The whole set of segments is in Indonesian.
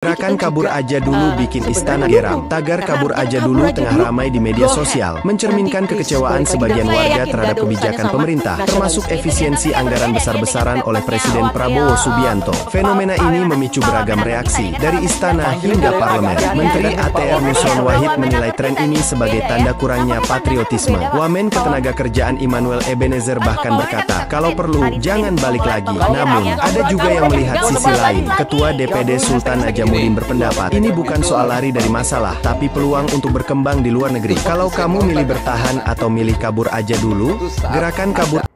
Gerakan kabur aja dulu bikin istana geram. Tagar kabur aja dulu tengah ramai di media sosial, mencerminkan kekecewaan sebagian warga terhadap kebijakan pemerintah, termasuk efisiensi anggaran besar-besaran oleh Presiden Prabowo Subianto. Fenomena ini memicu beragam reaksi, dari istana hingga parlemen. Menteri ATR Nusron Wahid menilai tren ini sebagai tanda kurangnya patriotisme. Wamen Ketenagakerjaan Immanuel Ebenezer bahkan berkata, kalau perlu, jangan balik lagi. Namun, ada juga yang melihat sisi lain. Ketua DPD Sultan Najamudin berpendapat, ini bukan soal lari dari masalah, tapi peluang untuk berkembang di luar negeri. Kalau kamu milih bertahan atau milih kabur aja dulu, gerakan kabur.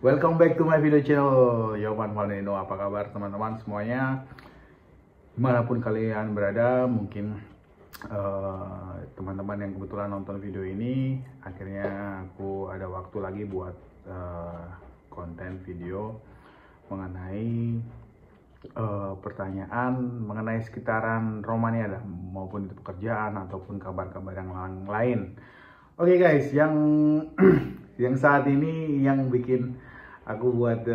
Welcome back to my video channel Yovan Valnino. Apa kabar teman-teman semuanya? Dimanapun kalian berada, mungkin teman-teman yang kebetulan nonton video ini, akhirnya aku ada waktu lagi buat konten video mengenai pertanyaan mengenai sekitaran Romania maupun itu pekerjaan ataupun kabar-kabar yang lain. Oke guys, yang saat ini yang bikin aku buat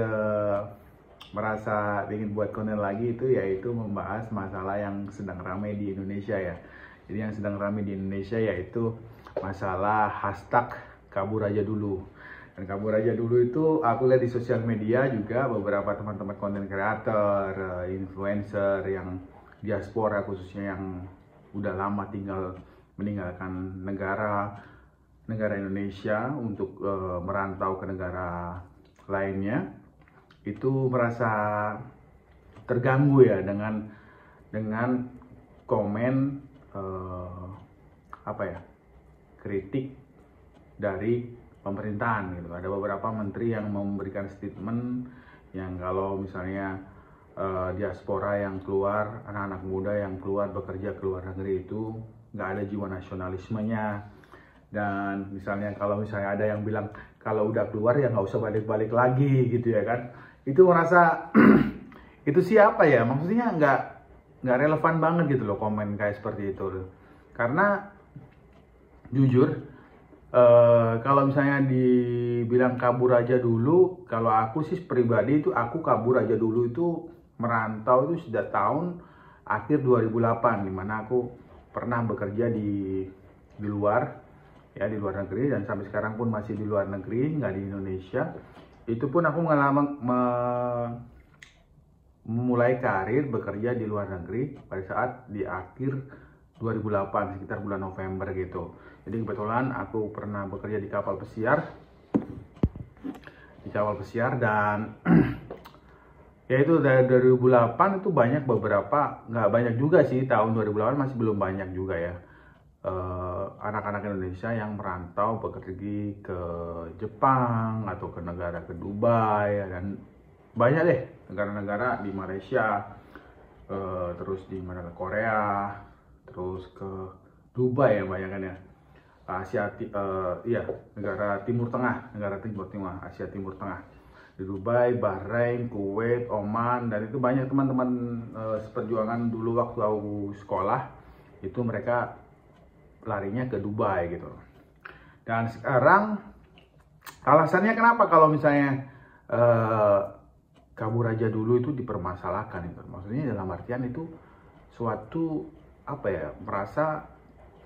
merasa ingin buat konten lagi itu yaitu membahas masalah yang sedang ramai di Indonesia ya. Jadi yang sedang ramai di Indonesia yaitu masalah hashtag kabur aja dulu. Dan kabur aja dulu itu aku lihat di sosial media juga beberapa teman-teman konten kreator, influencer yang diaspora khususnya yang udah lama meninggalkan negara Indonesia untuk merantau ke negara lainnya, itu merasa terganggu ya dengan komen kritik dari pemerintahan gitu. Ada beberapa menteri yang memberikan statement yang kalau misalnya diaspora yang keluar, anak-anak muda yang keluar bekerja ke luar negeri itu nggak ada jiwa nasionalismenya. Dan misalnya kalau misalnya ada yang bilang kalau udah keluar ya nggak usah balik-balik lagi gitu ya kan. Itu merasa itu siapa ya? Maksudnya nggak relevan banget gitu loh komen kayak seperti itu. Karena jujur kalau misalnya dibilang kabur aja dulu, kalau aku sih pribadi itu aku kabur aja dulu itu merantau itu sudah tahun akhir 2008, dimana aku pernah bekerja di luar ya, di luar negeri, dan sampai sekarang pun masih di luar negeri, nggak di Indonesia. Itu pun aku memulai karir bekerja di luar negeri pada saat di akhir 2008, sekitar bulan November gitu. Jadi kebetulan aku pernah bekerja di kapal pesiar, dan ya itu dari 2008 itu banyak beberapa, nggak banyak juga sih, tahun 2008 masih belum banyak juga ya anak-anak Indonesia yang merantau pergi ke Jepang atau ke Dubai, dan banyak deh negara-negara di Malaysia, terus di Korea, terus ke Dubai ya banyak kan ya. Negara Timur Tengah, Asia Timur Tengah, di Dubai, Bahrain, Kuwait, Oman, dan itu banyak teman-teman seperjuangan dulu waktu aku sekolah itu mereka larinya ke Dubai gitu. Dan sekarang alasannya kenapa kalau misalnya kabur aja dulu itu dipermasalahkan itu, maksudnya dalam artian itu suatu merasa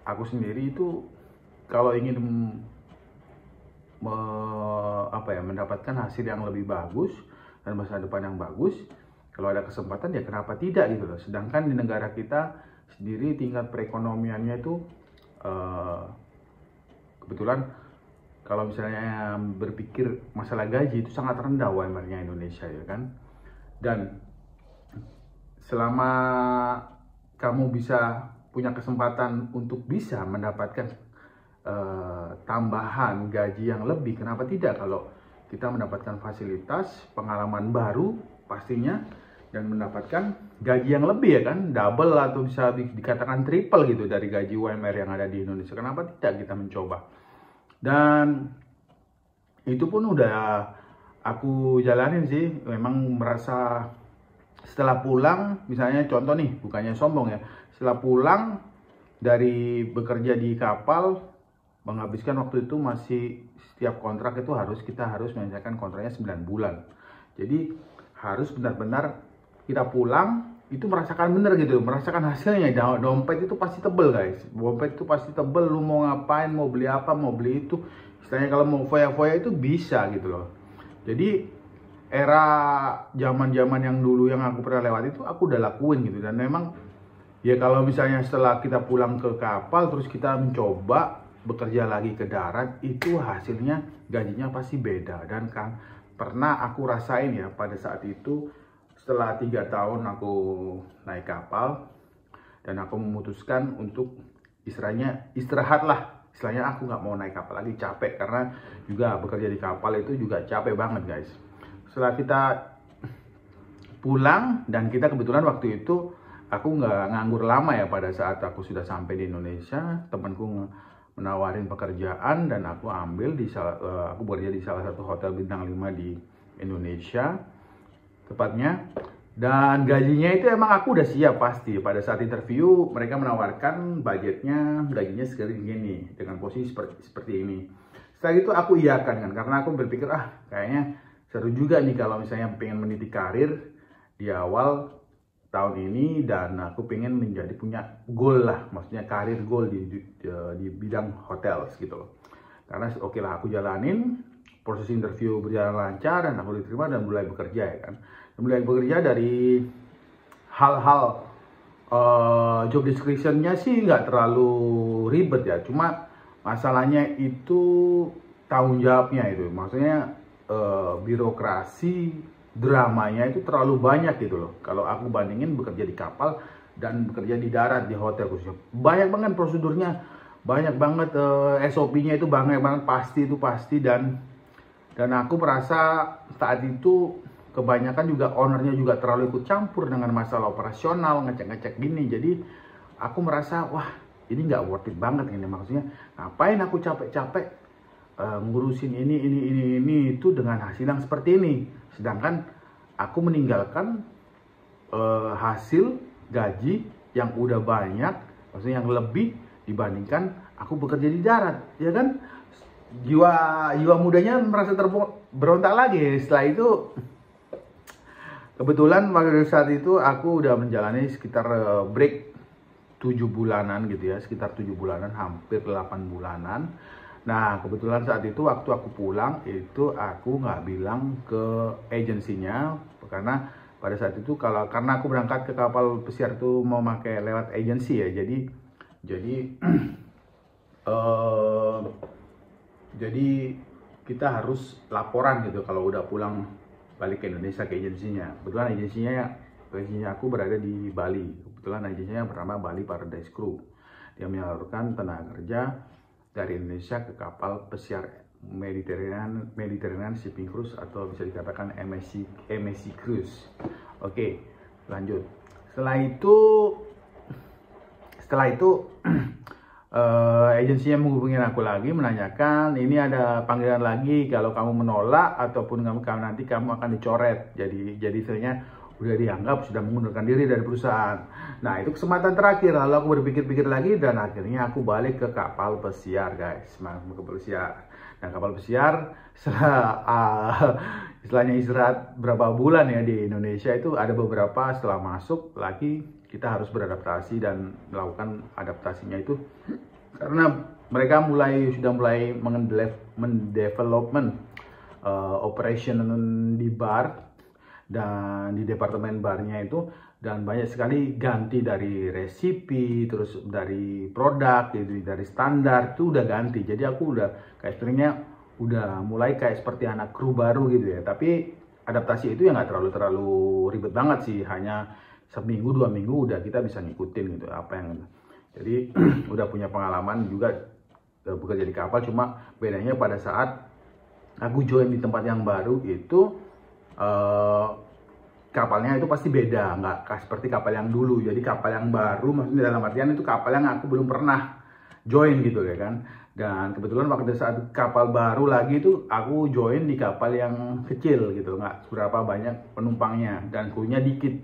aku sendiri itu kalau ingin mendapatkan hasil yang lebih bagus dan masa depan yang bagus, kalau ada kesempatan ya kenapa tidak gitu loh. Sedangkan di negara kita sendiri tingkat perekonomiannya itu kebetulan kalau misalnya berpikir masalah gaji itu sangat rendah UMR-nya Indonesia ya kan. Dan selama kamu bisa punya kesempatan untuk bisa mendapatkan tambahan gaji yang lebih, kenapa tidak kalau kita mendapatkan fasilitas, pengalaman baru pastinya, dan mendapatkan gaji yang lebih ya kan, double atau bisa dikatakan triple gitu dari gaji UMR yang ada di Indonesia. Kenapa tidak kita mencoba? Dan itu pun udah aku jalanin sih. Memang merasa setelah pulang, misalnya contoh nih, bukannya sombong ya, setelah pulang dari bekerja di kapal, menghabiskan waktu itu masih setiap kontrak itu kita harus menyelesaikan kontraknya 9 bulan. Jadi harus benar-benar kita pulang itu merasakan bener gitu, merasakan hasilnya. Dompet itu pasti tebel guys, dompet itu pasti tebel. Lu mau ngapain, mau beli apa, mau beli itu, istilahnya kalau mau foya-foya itu bisa gitu loh. Jadi era zaman-zaman yang dulu yang aku pernah lewat itu aku udah lakuin gitu. Dan memang ya kalau misalnya setelah kita pulang ke kapal terus kita mencoba bekerja lagi ke darat, itu hasilnya gajinya pasti beda. Dan kan pernah aku rasain ya pada saat itu, setelah 3 tahun aku naik kapal dan aku memutuskan untuk istirahat lah. Istilahnya aku nggak mau naik kapal lagi, capek, karena juga bekerja di kapal itu juga capek banget guys. Setelah kita pulang, dan kita kebetulan waktu itu aku nggak nganggur lama ya. Pada saat aku sudah sampai di Indonesia, temanku menawarin pekerjaan dan aku ambil aku bekerja di salah satu hotel bintang 5 di Indonesia tepatnya. Dan gajinya itu emang aku udah siap pasti. Pada saat interview mereka menawarkan gajinya segini dengan posisi seperti ini. Setelah itu aku iyakan kan, karena aku berpikir kayaknya seru juga nih kalau misalnya pengen meniti karir di awal tahun ini, dan aku pengen punya goal lah, maksudnya karir goal di bidang hotel gitu loh. Karena oke lah, aku jalanin, proses interview berjalan lancar dan aku diterima dan mulai bekerja ya kan. Mulai bekerja dari hal-hal job description-nya sih nggak terlalu ribet ya, cuma masalahnya itu tanggung jawabnya itu, maksudnya birokrasi, dramanya itu terlalu banyak gitu loh. Kalau aku bandingin bekerja di kapal dan bekerja di darat di hotel khususnya, banyak banget prosedurnya, banyak banget SOP-nya itu banyak banget, pasti. Dan aku merasa saat itu kebanyakan juga ownernya juga terlalu ikut campur dengan masalah operasional, ngecek gini. Jadi aku merasa wah ini nggak worth it banget ini, maksudnya ngapain aku capek-capek ngurusin ini itu dengan hasil yang seperti ini, sedangkan aku meninggalkan hasil gaji yang udah banyak, maksudnya yang lebih dibandingkan aku bekerja di darat, ya kan. Jiwa mudanya merasa berontak lagi. Setelah itu kebetulan pada saat itu aku udah menjalani sekitar break 7 bulanan gitu ya, sekitar 7 bulanan, hampir 8 bulanan. Nah kebetulan saat itu waktu aku pulang itu aku nggak bilang ke agensinya, karena pada saat itu karena aku berangkat ke kapal pesiar itu mau pakai lewat agensi ya, jadi kita harus laporan gitu kalau udah pulang balik ke Indonesia ke agensinya. Kebetulan agensinya aku berada di Bali. Kebetulan agensinya bernama Bali Paradise Crew. Dia menyalurkan tenaga kerja dari Indonesia ke kapal pesiar Mediterranean Shipping Cruise, atau bisa dikatakan MSC Cruise. Oke, lanjut. Setelah itu agensinya menghubungi aku lagi, menanyakan ini ada panggilan lagi, kalau kamu menolak ataupun nanti kamu akan dicoret. Jadi sebenarnya udah dianggap sudah mengundurkan diri dari perusahaan. Nah itu kesempatan terakhir, lalu aku berpikir lagi dan akhirnya aku balik ke kapal pesiar guys, ke kapal pesiar. Nah kapal pesiar istilahnya istirahat berapa bulan ya di Indonesia, itu ada beberapa setelah masuk lagi kita harus beradaptasi dan melakukan adaptasinya itu karena mereka sudah mulai mendevelopment operation di bar dan di departemen barnya itu, dan banyak sekali ganti dari resipi, terus dari produk, gitu, dari standar itu udah ganti. Jadi aku udah kayak sebenarnya udah mulai kayak seperti anak kru baru gitu ya. Tapi adaptasi itu ya nggak terlalu ribet banget sih, hanya seminggu 2 minggu udah kita bisa ngikutin gitu apa yang. Jadi udah punya pengalaman juga bekerja di kapal, cuma bedanya pada saat aku join di tempat yang baru itu kapalnya itu pasti beda, nggak seperti kapal yang dulu. Jadi kapal yang baru, maksudnya dalam artian itu kapal yang aku belum pernah join gitu ya kan. Dan kebetulan waktu saat kapal baru lagi itu aku join di kapal yang kecil gitu, nggak seberapa banyak penumpangnya dan krunya dikit.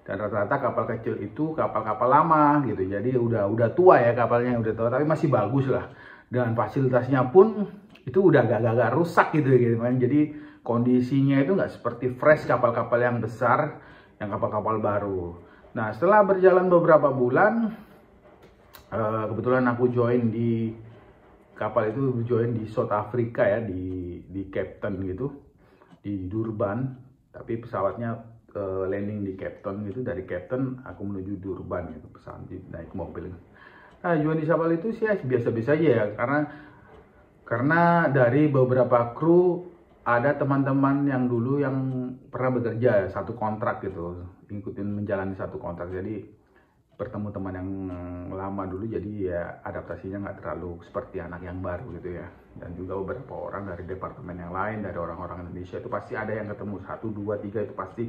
Dan rata-rata kapal kecil itu kapal-kapal lama gitu, jadi udah tua ya kapalnya, udah tua tapi masih bagus lah. Dan fasilitasnya pun itu udah agak-agak rusak gitu kan. Jadi kondisinya itu nggak seperti fresh kapal-kapal yang besar, yang kapal-kapal baru. Nah, setelah berjalan beberapa bulan, kebetulan aku join di kapal itu, join di South Africa ya, di Cape Town gitu, di Durban. Tapi pesawatnya landing di Cape Town gitu. Dari Cape Town aku menuju Durban gitu, pesawat naik mobil. Nah, join di kapal itu sih biasa-biasa aja ya, karena dari beberapa kru ada teman-teman yang dulu yang pernah bekerja satu kontrak gitu, ngikutin menjalani satu kontrak, jadi bertemu teman yang lama dulu, jadi ya adaptasinya nggak terlalu seperti anak yang baru gitu ya. Dan juga beberapa orang dari departemen yang lain, dari orang-orang Indonesia itu pasti ada yang ketemu, 1, 2, 3 itu pasti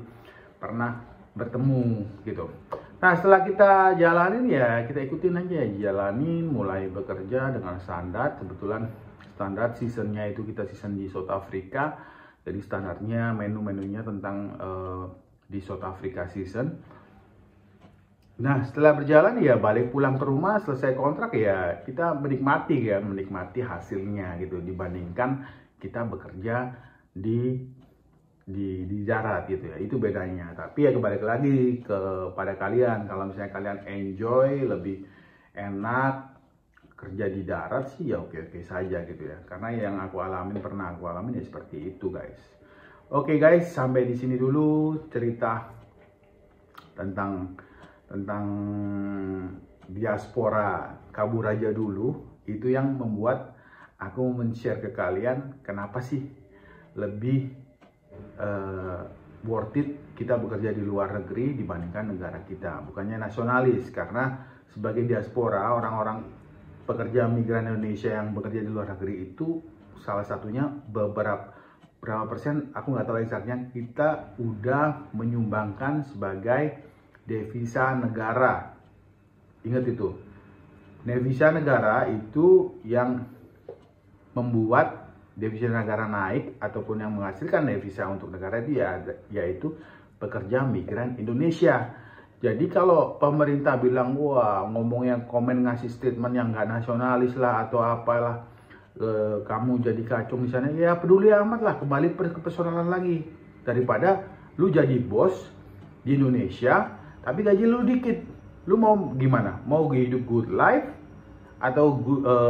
pernah bertemu gitu. Nah, setelah kita jalanin ya kita ikutin aja, jalanin, mulai bekerja dengan standar. Kebetulan standar seasonnya itu kita season di South Africa, jadi standarnya menu-menunya tentang di South Africa season. Nah, setelah berjalan ya balik pulang ke rumah, selesai kontrak ya kita menikmati hasilnya gitu, dibandingkan kita bekerja di darat gitu ya. Itu bedanya. Tapi ya kembali lagi kepada kalian, kalau misalnya kalian enjoy, lebih enak kerja di darat sih ya oke-oke saja gitu ya. Karena yang pernah aku alamin ya seperti itu, guys. Oke guys, sampai di sini dulu cerita tentang diaspora kabur aja dulu. Itu yang membuat aku men-share ke kalian kenapa sih lebih worth it kita bekerja di luar negeri dibandingkan negara kita. Bukannya nasionalis, karena sebagai diaspora, orang-orang pekerja migran Indonesia yang bekerja di luar negeri itu salah satunya berapa persen, aku nggak tahu eksaknya, kita udah menyumbangkan sebagai devisa negara. Ingat itu, devisa negara itu yang membuat devisa negara naik ataupun yang menghasilkan devisa untuk negara itu yaitu pekerja migran Indonesia. Jadi kalau pemerintah bilang, wah ngomongnya komen ngasih statement yang nggak nasionalis lah atau apalah, kamu jadi kacung di sana, ya peduli amat lah, kembali ke persoalan lagi. Daripada lu jadi bos di Indonesia tapi gaji lu dikit, lu mau gimana? Mau hidup good life atau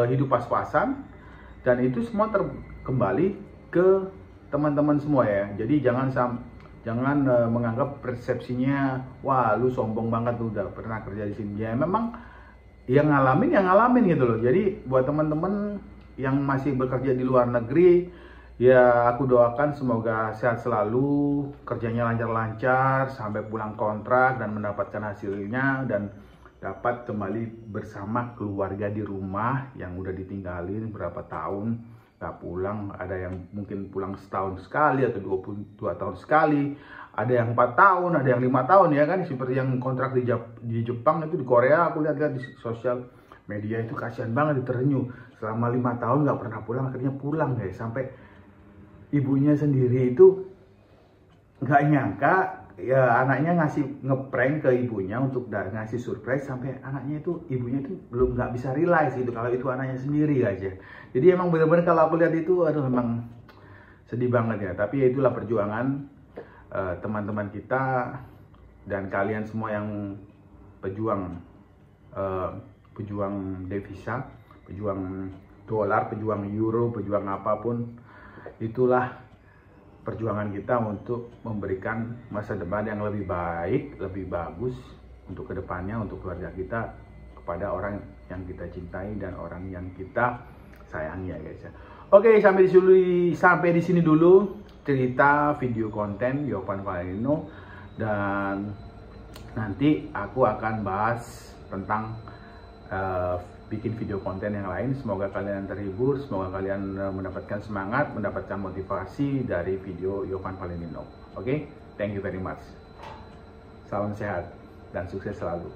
hidup pas-pasan? Dan itu semua kembali ke teman-teman semua ya. Jadi jangan menganggap persepsinya, wah lu sombong banget lu udah pernah kerja di sini. Ya memang yang ngalamin gitu loh. Jadi buat teman-teman yang masih bekerja di luar negeri, ya aku doakan semoga sehat selalu, kerjanya lancar-lancar sampai pulang kontrak dan mendapatkan hasilnya, dan dapat kembali bersama keluarga di rumah yang udah ditinggalin berapa tahun nggak pulang. Ada yang mungkin pulang setahun sekali atau 22 tahun sekali, ada yang 4 tahun, ada yang 5 tahun ya kan, seperti yang kontrak di Jepang itu, di Korea aku lihat di sosial media itu, kasihan banget, terenyuh selama 5 tahun nggak pernah pulang, akhirnya pulang guys. Sampai ibunya sendiri itu nggak nyangka ya anaknya ngasih ngeprank ke ibunya untuk ngasih surprise, sampai ibunya itu belum nggak bisa realize gitu kalau itu anaknya sendiri guys ya. Jadi emang bener-bener kalau aku lihat itu, aduh emang sedih banget ya. Tapi ya itulah perjuangan teman-teman kita dan kalian semua yang pejuang devisa, pejuang dolar, pejuang euro, pejuang apapun. Itulah perjuangan kita untuk memberikan masa depan yang lebih baik, lebih bagus untuk kedepannya, untuk keluarga kita, kepada orang yang kita cintai dan orang yang kita sayangi ya guys ya. Oke, sampai di sini dulu cerita video konten Yovan Valentino, dan nanti aku akan bahas tentang bikin video konten yang lain. Semoga kalian terhibur, semoga kalian mendapatkan semangat, mendapatkan motivasi dari video Yovan Valentino. Oke, thank you very much. Salam sehat dan sukses selalu.